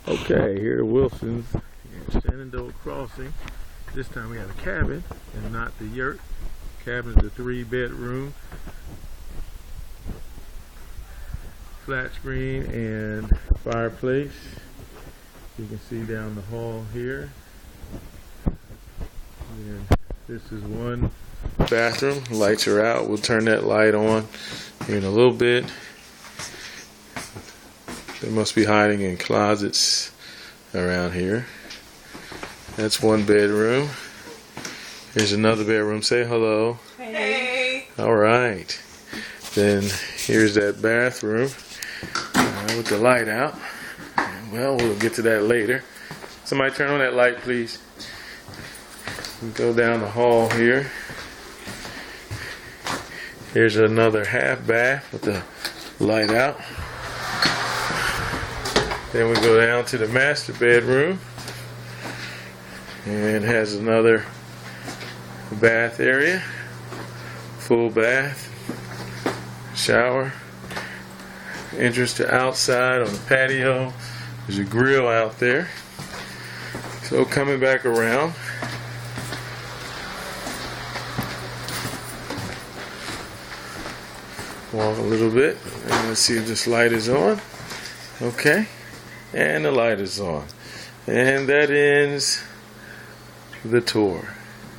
Okay, here at Wilson's Shenandoah Crossing. This time we have a cabin and not the yurt. Cabin is a 3-bedroom, flat screen and fireplace. You can see down the hall here. And this is one bathroom. Lights are out. We'll turn that light on here in a little bit. They must be hiding in closets around here. That's one bedroom. Here's another bedroom. Say hello. Hey. All right. Then here's that bathroom with the light out. Well, we'll get to that later. Somebody turn on that light, please. We go down the hall here. Here's another half bath with the light out. Then we go down to the master bedroom, and it has another bath area, full bath, shower, entrance to outside on the patio. There's a grill out there. So coming back around, walk a little bit, and let's see if this light is on. Okay. And the light is on. And that ends the tour.